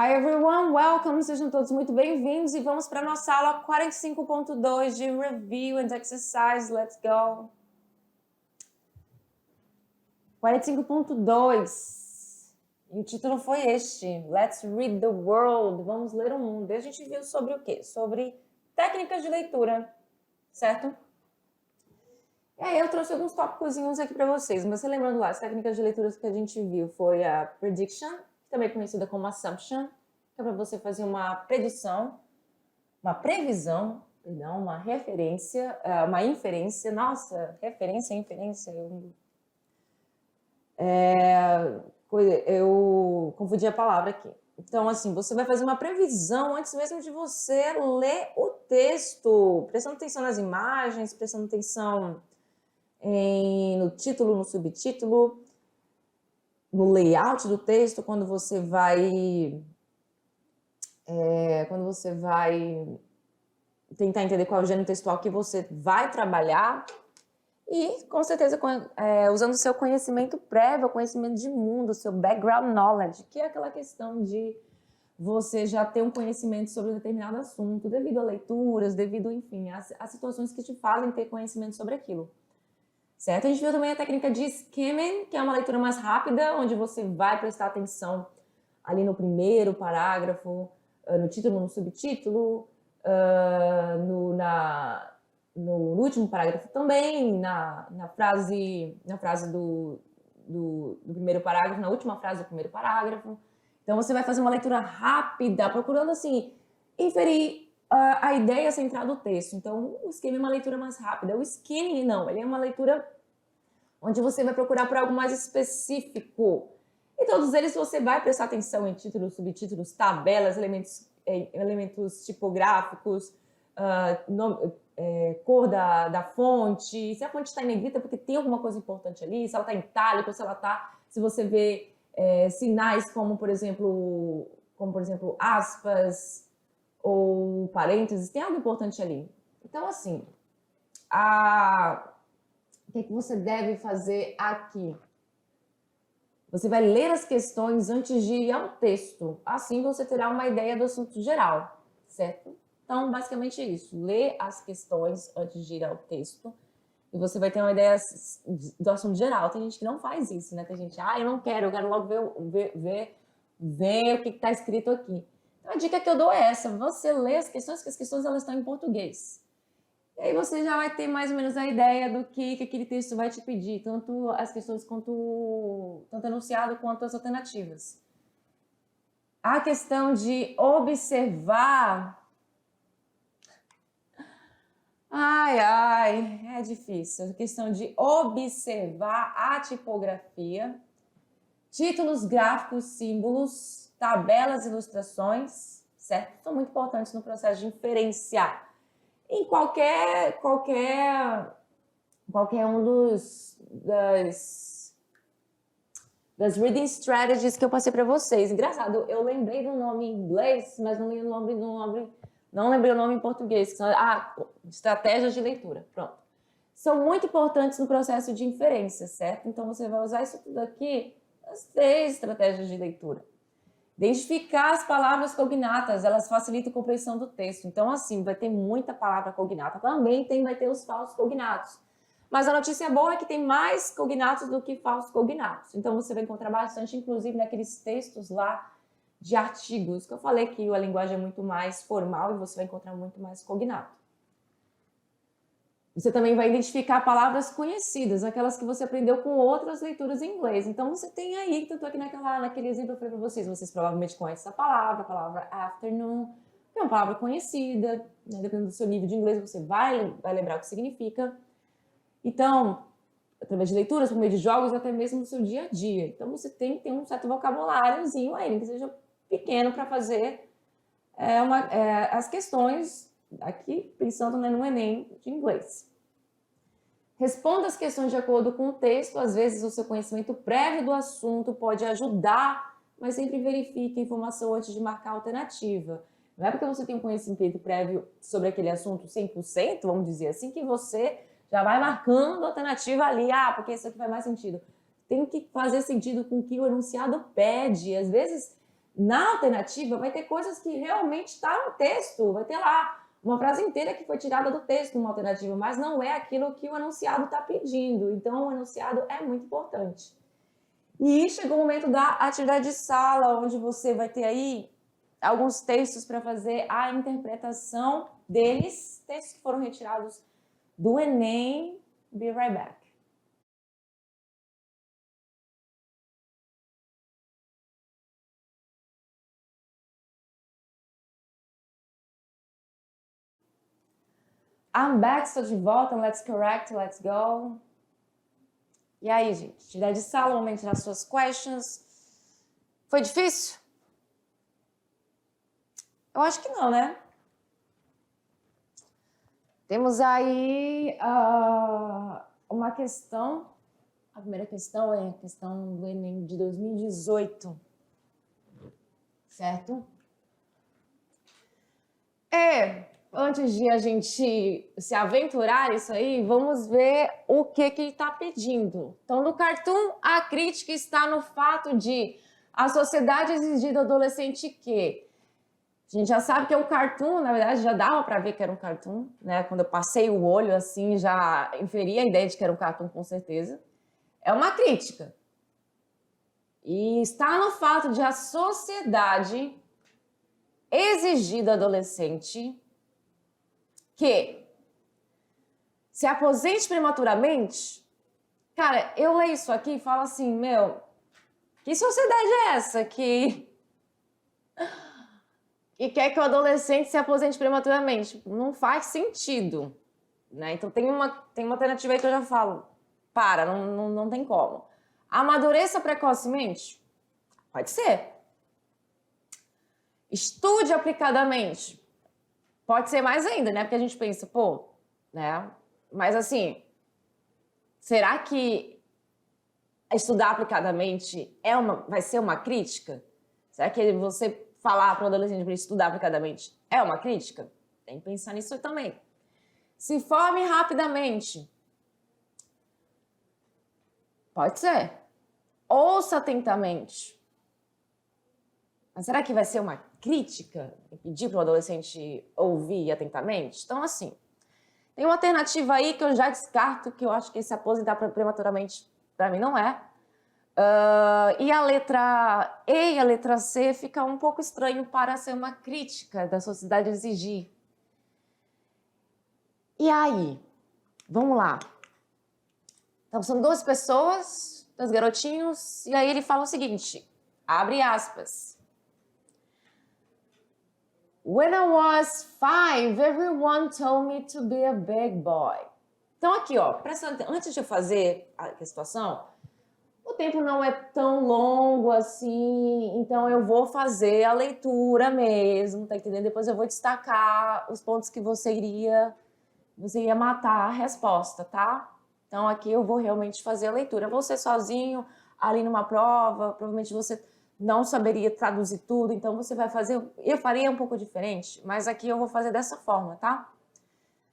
Hi everyone, welcome, sejam todos muito bem-vindos e vamos para a nossa aula 45.2 de Review and Exercise, let's go! 45.2, e o título foi este, Let's Read the World, vamos ler o mundo. E a gente viu sobre o quê? Sobre técnicas de leitura, certo? E aí eu trouxe alguns tópicozinhos aqui para vocês, mas você lembrando lá, as técnicas de leitura que a gente viu foi a Prediction, também conhecida como Assumption, que é para você fazer uma predição, uma previsão, perdão, uma referência, uma inferência, nossa, referência, inferência, eu confundi a palavra aqui. Então, assim, você vai fazer uma previsão antes mesmo de você ler o texto, prestando atenção nas imagens, prestando atenção no título, no subtítulo, no layout do texto, quando você vai tentar entender qual é o gênero textual que você vai trabalhar e, com certeza, usando o seu conhecimento prévio, o conhecimento de mundo, o seu background knowledge, que é aquela questão de você já ter um conhecimento sobre um determinado assunto, devido a leituras, devido, enfim, a situações que te fazem ter conhecimento sobre aquilo. Certo? A gente viu também a técnica de skimming, que é uma leitura mais rápida, onde você vai prestar atenção ali no primeiro parágrafo, no título, no subtítulo, no último parágrafo também, na frase do primeiro parágrafo, na última frase do primeiro parágrafo. Então você vai fazer uma leitura rápida, procurando assim, inferir a ideia central do texto. Então, o skimming é uma leitura mais rápida. O skimming, não, ele é uma leitura onde você vai procurar por algo mais específico. E todos eles você vai prestar atenção em títulos, subtítulos, tabelas, elementos tipográficos, cor da fonte, se a fonte está em negrita porque tem alguma coisa importante ali, se ela está em itálico, se você vê sinais como, por exemplo, aspas, ou parênteses, tem algo importante ali. Então, assim, o que você deve fazer aqui? Você vai ler as questões antes de ir ao texto. Assim você terá uma ideia do assunto geral, certo? Então, basicamente é isso. Lê as questões antes de ir ao texto e você vai ter uma ideia do assunto geral. Tem gente que não faz isso, né? Tem gente, eu não quero, eu quero logo ver o que está escrito aqui. Então, a dica que eu dou é essa. Você lê as questões, que as questões elas estão em português. E aí você já vai ter mais ou menos a ideia do que aquele texto vai te pedir, tanto as questões tanto enunciado quanto as alternativas. A questão de observar... é difícil. A questão de observar a tipografia, títulos, gráficos, símbolos, tabelas, ilustrações, certo? São muito importantes no processo de inferenciar. Em qualquer um das reading strategies que eu passei para vocês. Engraçado, eu lembrei do nome em inglês, mas não lembrei o nome em português. Que são, estratégias de leitura. Pronto. São muito importantes no processo de inferência, certo? Então, você vai usar isso tudo aqui nas 3 estratégias de leitura. Identificar as palavras cognatas, elas facilitam a compreensão do texto. Então, assim, vai ter muita palavra cognata. Também vai ter os falsos cognatos. Mas a notícia boa é que tem mais cognatos do que falsos cognatos. Então, você vai encontrar bastante, inclusive, naqueles textos lá de artigos, que eu falei que a linguagem é muito mais formal e você vai encontrar muito mais cognato. Você também vai identificar palavras conhecidas, aquelas que você aprendeu com outras leituras em inglês. Então, você tem aí, tanto aqui naquele exemplo que eu falei para vocês provavelmente conhecem essa palavra, a palavra afternoon, que é uma palavra conhecida, né? Dependendo do seu nível de inglês, você vai lembrar o que significa. Então, através de leituras, por meio de jogos, até mesmo no seu dia a dia. Então, você tem que ter um certo vocabuláriozinho aí, que seja pequeno para fazer as questões, aqui pensando no Enem de inglês. Responda as questões de acordo com o texto. Às vezes, o seu conhecimento prévio do assunto pode ajudar, mas sempre verifique a informação antes de marcar a alternativa. Não é porque você tem um conhecimento prévio sobre aquele assunto 100%, vamos dizer assim, que você já vai marcando a alternativa ali, porque isso aqui faz mais sentido. Tem que fazer sentido com o que o enunciado pede. Às vezes, Na alternativa, vai ter coisas que realmente está no texto, vai ter lá uma frase inteira que foi tirada do texto numa alternativa, mas não é aquilo que o enunciado está pedindo. Então, o enunciado é muito importante. E chegou o momento da atividade de sala, onde você vai ter aí alguns textos para fazer a interpretação deles, textos que foram retirados do Enem. Be right back. I'm back, estou de volta, let's correct, let's go. E aí, gente, atividade de sala, momento das suas questions. Foi difícil? Eu acho que não, né? Temos aí uma questão. A primeira questão é a questão do Enem de 2018. Certo? Antes de a gente se aventurar isso aí, vamos ver o que ele está pedindo. Então, no cartoon, a crítica está no fato de a sociedade exigir do adolescente que a gente já sabe que é um cartoon, na verdade já dava para ver que era um cartoon, né? Quando eu passei o olho assim, já inferi a ideia de que era um cartoon com certeza. É uma crítica. E está no fato de a sociedade exigir do adolescente que se aposente prematuramente. Cara, eu leio isso aqui e falo assim, meu, que sociedade é essa que quer que o adolescente se aposente prematuramente? Não faz sentido, né? Então tem uma alternativa aí que eu já falo, não tem como. Amadureça precocemente? Pode ser. Estude aplicadamente? Pode ser mais ainda, né? Porque a gente pensa, pô, né? Mas assim, será que estudar aplicadamente vai ser uma crítica? Será que você falar para o adolescente para estudar aplicadamente é uma crítica? Tem que pensar nisso também. Se forme rapidamente. Pode ser. Ouça atentamente. Mas será que vai ser uma crítica pedir para o adolescente ouvir atentamente? Então, assim, tem uma alternativa aí que eu já descarto, que eu acho que se aposentar prematuramente, para mim, não é. E a letra E e a letra C fica um pouco estranho para ser uma crítica da sociedade exigir. E aí? Vamos lá. Então, são duas pessoas, dois garotinhos, e aí ele fala o seguinte, abre aspas. When I was 5, everyone told me to be a big boy. Então aqui, ó, presta atenção, antes de eu fazer a situação, o tempo não é tão longo assim, então eu vou fazer a leitura mesmo, tá entendendo? Depois eu vou destacar os pontos que você iria matar a resposta, tá? Então aqui eu vou realmente fazer a leitura. Você sozinho, ali numa prova, provavelmente você não saberia traduzir tudo, então você vai fazer, eu faria um pouco diferente, mas aqui eu vou fazer dessa forma, tá?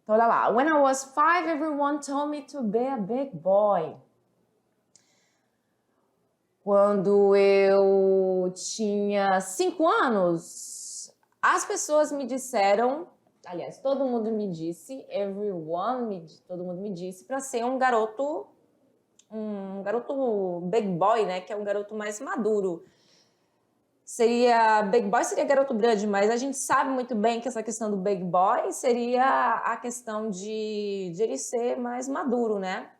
Então olha lá, when I was 5, everyone told me to be a big boy. Quando eu tinha 5 anos, as pessoas me disseram, aliás, todo mundo me disse, todo mundo me disse para ser um garoto big boy, né, que é um garoto mais maduro. Big boy seria garoto grande, mas a gente sabe muito bem que essa questão do big boy seria a questão de ele ser mais maduro, né?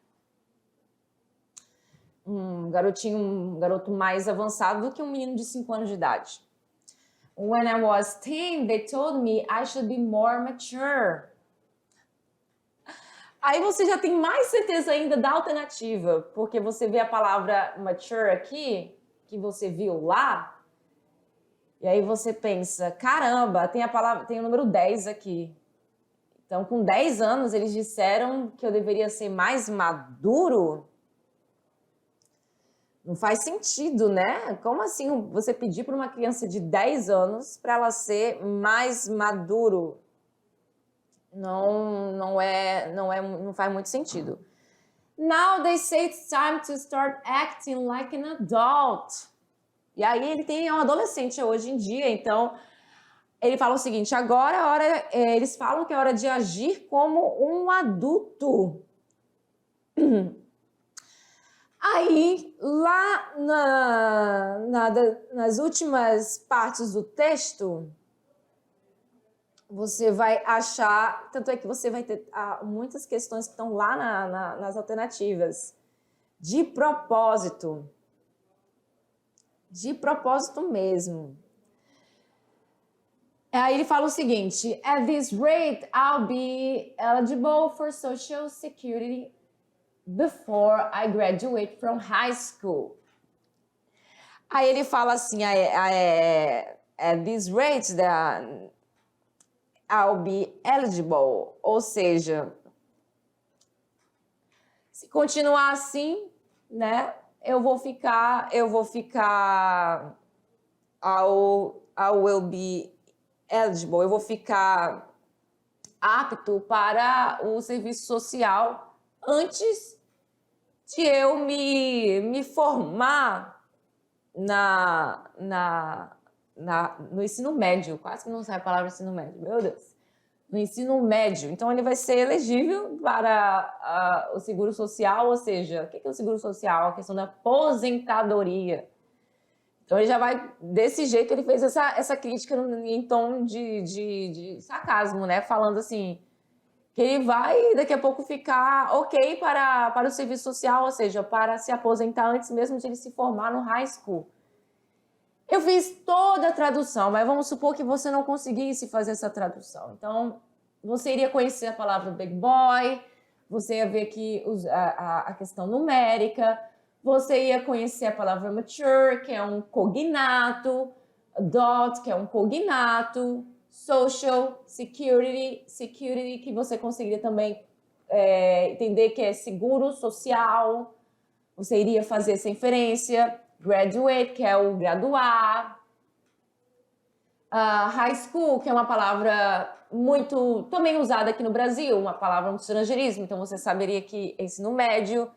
Um garoto mais avançado do que um menino de 5 anos de idade. When I was 10, they told me I should be more mature. Aí você já tem mais certeza ainda da alternativa, porque você vê a palavra mature aqui, que você viu lá, e aí você pensa, caramba, tem o número 10 aqui. Então, com 10 anos, eles disseram que eu deveria ser mais maduro? Não faz sentido, né? Como assim você pedir para uma criança de 10 anos para ela ser mais maduro? Não faz muito sentido. Now they say it's time to start acting like an adult. E aí ele é um adolescente hoje em dia, então ele fala o seguinte, agora é hora, eles falam que é hora de agir como um adulto. Aí, lá nas últimas partes do texto, você vai achar, tanto é que você vai ter muitas questões que estão lá nas alternativas. De propósito mesmo. Aí ele fala o seguinte, at this rate, I'll be eligible for Social Security before I graduate from high school. Aí ele fala assim, at this rate, I'll be eligible, ou seja, se continuar assim, né, I will be eligible, eu vou ficar apto para o serviço social antes de eu me formar no ensino médio. Quase que não sai a palavra ensino médio, meu Deus. No ensino médio. Então, ele vai ser elegível para o seguro social, ou seja, o que é o seguro social? A questão da aposentadoria. Então, ele já vai, desse jeito, ele fez essa crítica em tom de sarcasmo, né? Falando assim, que ele vai daqui a pouco ficar ok para o serviço social, ou seja, para se aposentar antes mesmo de ele se formar no high school. Eu fiz toda a tradução, mas vamos supor que você não conseguisse fazer essa tradução. Então, você iria conhecer a palavra big boy, você ia ver aqui a questão numérica, você ia conhecer a palavra mature, que é um cognato, adult, que é um cognato, social, security, que você conseguiria também entender que é seguro social, você iria fazer essa inferência, graduate, que é o graduar, high school, que é uma palavra muito também usada aqui no Brasil, uma palavra um estrangeirismo, então você saberia que é ensino médio.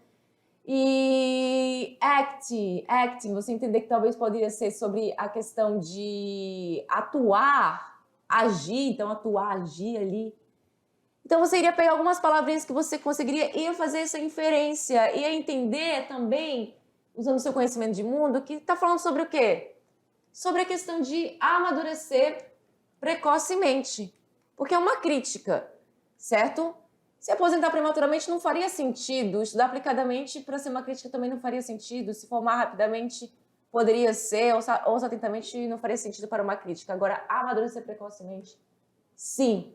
E acting, você entender que talvez poderia ser sobre a questão de atuar, agir, então atuar, agir ali. Então você iria pegar algumas palavrinhas que você conseguiria e fazer essa inferência, ia entender também, usando o seu conhecimento de mundo, que está falando sobre o quê? Sobre a questão de amadurecer precocemente, porque é uma crítica, certo? Se aposentar prematuramente não faria sentido, estudar aplicadamente para ser uma crítica também não faria sentido, se formar rapidamente poderia ser, ou atentamente não faria sentido para uma crítica. Agora, amadurecer precocemente, sim.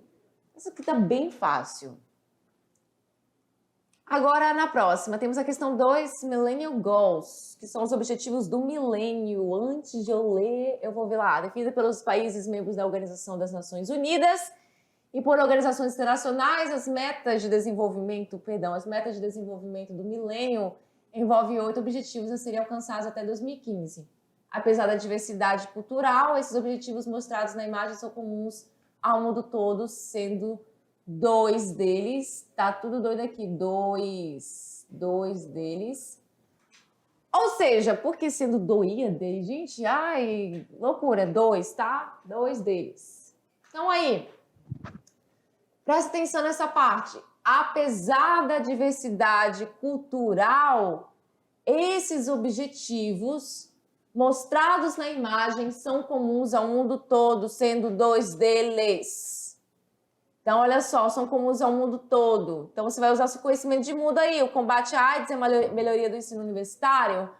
Isso aqui tá bem fácil. Agora, na próxima, temos a questão 2, Millennial Goals, que são os objetivos do milênio. Antes de eu ler, eu vou ver lá. Definida pelos países membros da Organização das Nações Unidas e por organizações internacionais, as metas de desenvolvimento do milênio envolvem 8 objetivos a serem alcançados até 2015. Apesar da diversidade cultural, esses objetivos mostrados na imagem são comuns ao mundo todo, sendo 2 deles, tá tudo doido aqui, 2 deles. Ou seja, porque sendo doía deles, gente, ai, loucura, 2, tá? 2 deles. Então aí, presta atenção nessa parte. Apesar da diversidade cultural, esses objetivos mostrados na imagem são comuns ao mundo todo, sendo 2 deles. Então, olha só, são comuns ao mundo todo. Então, você vai usar seu conhecimento de mundo aí. O combate à AIDS e a melhoria do ensino universitário.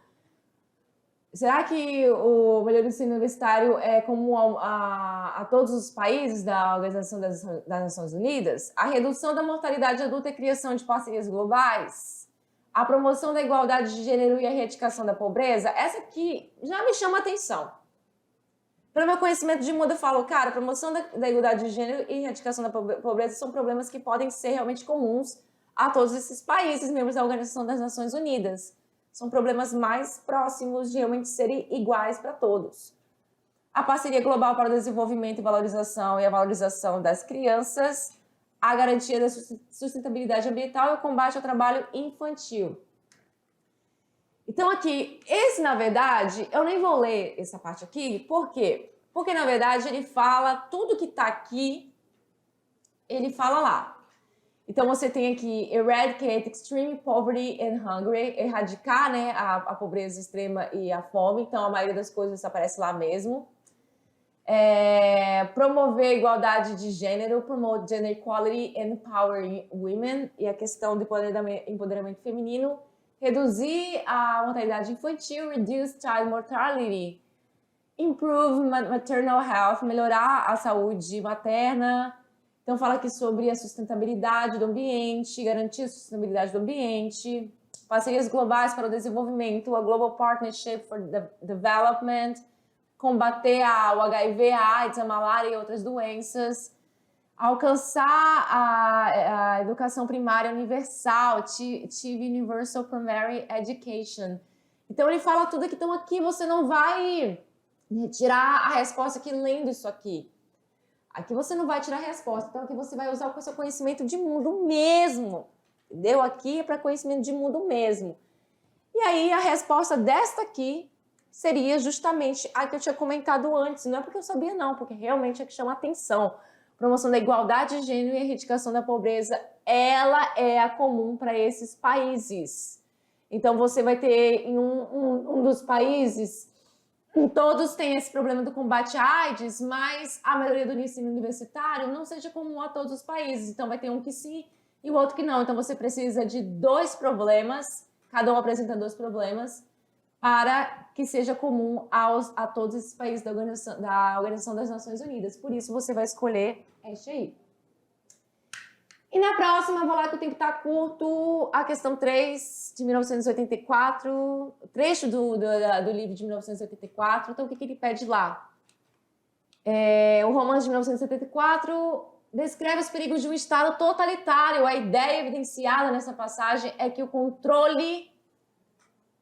Será que o melhoria do ensino universitário é comum a todos os países da Organização das Nações Unidas? A redução da mortalidade adulta e a criação de parcerias globais? A promoção da igualdade de gênero e a erradicação da pobreza? Essa aqui já me chama a atenção. Pelo meu conhecimento de mundo, eu falo, cara, a promoção da igualdade de gênero e erradicação da pobreza são problemas que podem ser realmente comuns a todos esses países membros da Organização das Nações Unidas. São problemas mais próximos de realmente serem iguais para todos. A parceria global para o desenvolvimento e valorização e a valorização das crianças, a garantia da sustentabilidade ambiental e o combate ao trabalho infantil. Então aqui, esse na verdade, eu nem vou ler essa parte aqui, por quê? Porque na verdade ele fala tudo que tá aqui, ele fala lá. Então você tem aqui eradicate extreme poverty and hunger, erradicar, né, a pobreza extrema e a fome. Então a maioria das coisas aparece lá mesmo. Promover a igualdade de gênero, promote gender equality and empowering women, e a questão do empoderamento feminino. Reduzir a mortalidade infantil, reduce child mortality, improve maternal health, melhorar a saúde materna. Então fala aqui sobre a sustentabilidade do ambiente, garantir a sustentabilidade do ambiente, parcerias globais para o desenvolvimento, a Global Partnership for Development, combater o HIV, a AIDS, a malária e outras doenças, alcançar a educação primária universal, achieve universal primary education. Então ele fala tudo aqui, então aqui você não vai tirar a resposta aqui lendo isso aqui. Aqui você não vai tirar a resposta, então aqui você vai usar o seu conhecimento de mundo mesmo, entendeu? Aqui é para conhecimento de mundo mesmo. E aí a resposta desta aqui seria justamente a que eu tinha comentado antes, não é porque eu sabia não, porque realmente é que chama atenção. Promoção da igualdade de gênero e erradicação da pobreza, ela é a comum para esses países. Então você vai ter em um dos países, todos têm esse problema do combate à AIDS, mas a maioria do ensino universitário não seja comum a todos os países. Então vai ter um que sim e o outro que não. Então você precisa de 2 problemas, cada um apresenta 2 problemas, para que seja comum a todos esses países da Organização das Nações Unidas. Por isso, você vai escolher este aí. E na próxima, vou lá que o tempo está curto, a questão 3 de 1984, trecho do livro de 1984. Então, o que ele pede lá? O romance de 1974 descreve os perigos de um Estado totalitário. A ideia evidenciada nessa passagem é que o controle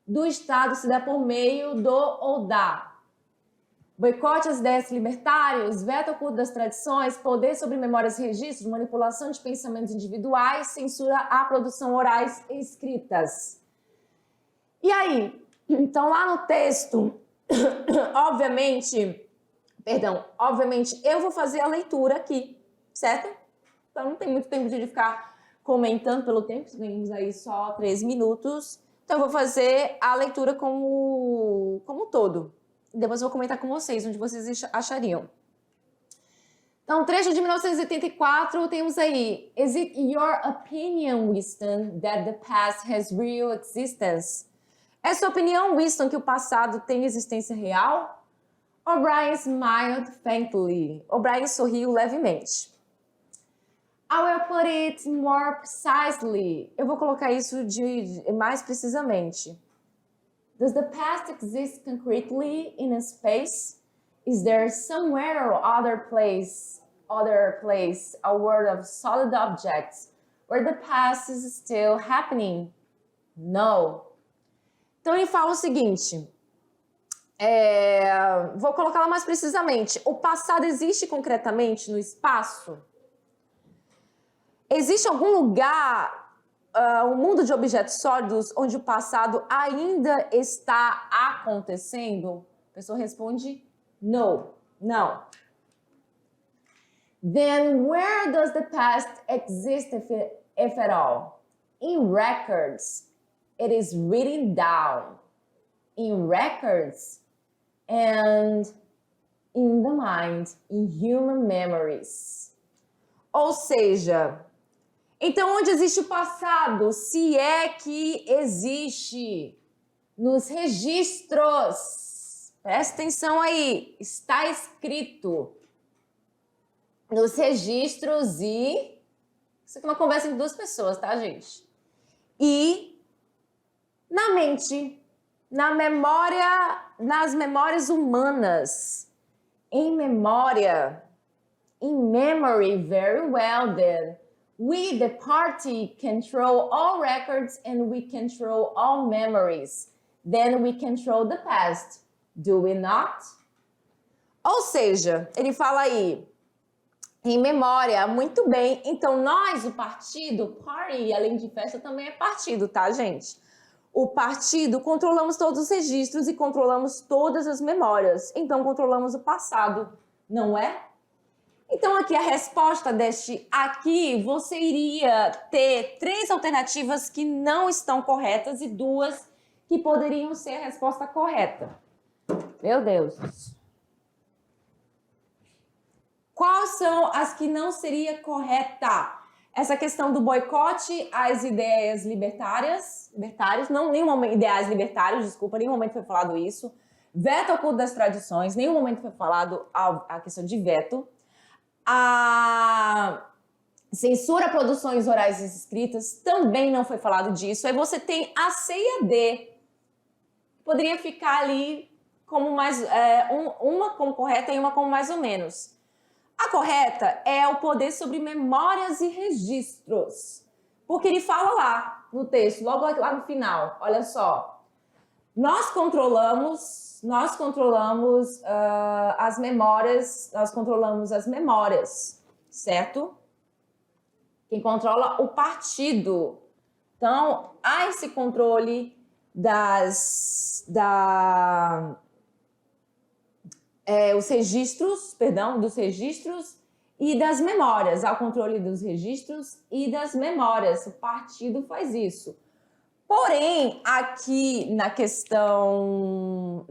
do Estado se dá por meio do ou da. Boicote às ideias libertárias, veto ao culto das tradições, poder sobre memórias e registros, manipulação de pensamentos individuais, censura à produção orais e escritas. E aí? Então, lá no texto, obviamente, eu vou fazer a leitura aqui, certo? Então, não tem muito tempo de ficar comentando pelo tempo, temos aí só 3 minutos. Então, eu vou fazer a leitura como todo. Depois eu vou comentar com vocês, onde vocês achariam. Então, trecho de 1984, temos aí. Is it your opinion, Winston, that the past has real existence? É sua opinião, Winston, que o passado tem existência real? O'Brien smiled faintly. O'Brien sorriu levemente. I will put it more precisely. Eu vou colocar isso mais precisamente. Does the past exist concretely in a space? Is there somewhere or other place, a world of solid objects, where the past is still happening? No. Então ele fala o seguinte, vou colocá-la mais precisamente. O passado existe concretamente no espaço? Existe algum lugar, um mundo de objetos sólidos, onde o passado ainda está acontecendo? A pessoa responde, no, não. Then where does the past exist if at all? In records, it is written down. In records and in the mind, in human memories. Ou seja, então, onde existe o passado? Se é que existe nos registros. Presta atenção aí. Está escrito nos registros e... Isso aqui é uma conversa entre 2 pessoas, tá, gente? E na mente, na memória, nas memórias humanas. Em memória. In memory, very well then. We, the party, control all records and we control all memories. Then we control the past. Do we not? Ou seja, ele fala aí, em memória, muito bem. Então, nós, o partido, party, além de festa, também é partido, tá, gente? o partido, controlamos todos os registros e controlamos todas as memórias. Então, controlamos o passado, não é? Então, aqui a resposta deste aqui, você iria ter 3 alternativas que não estão corretas e 2 que poderiam ser a resposta correta. Meu Deus. Quais são as que não seria correta? Essa questão do boicote às ideias libertárias, nenhum momento, ideais libertários, desculpa, nenhum momento foi falado isso. Veto ao culto das tradições, nenhum momento foi falado a questão de veto. A censura a produções orais e escritas, também não foi falado disso. Aí você tem a C e a D. Poderia ficar ali como mais, uma como correta e uma como mais ou menos. A correta é o poder sobre memórias e registros. Porque ele fala lá no texto, logo lá no final, olha só. Nós controlamos as memórias, certo? Quem controla o partido. Então, há esse controle dos registros e das memórias. Há o controle dos registros e das memórias. O partido faz isso. Porém, aqui na questão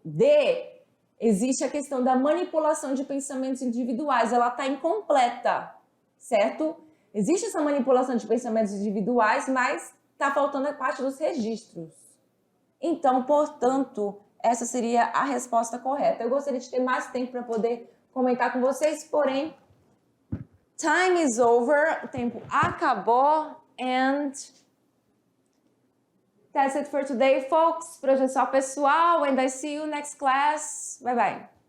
D, existe a questão da manipulação de pensamentos individuais. Ela está incompleta, certo? Existe essa manipulação de pensamentos individuais, mas está faltando a parte dos registros. Então, portanto, essa seria a resposta correta. Eu gostaria de ter mais tempo para poder comentar com vocês, porém, time is over, o tempo acabou, and that's it for today, folks. Por hoje é só, pessoal, and I see you next class. Bye, bye.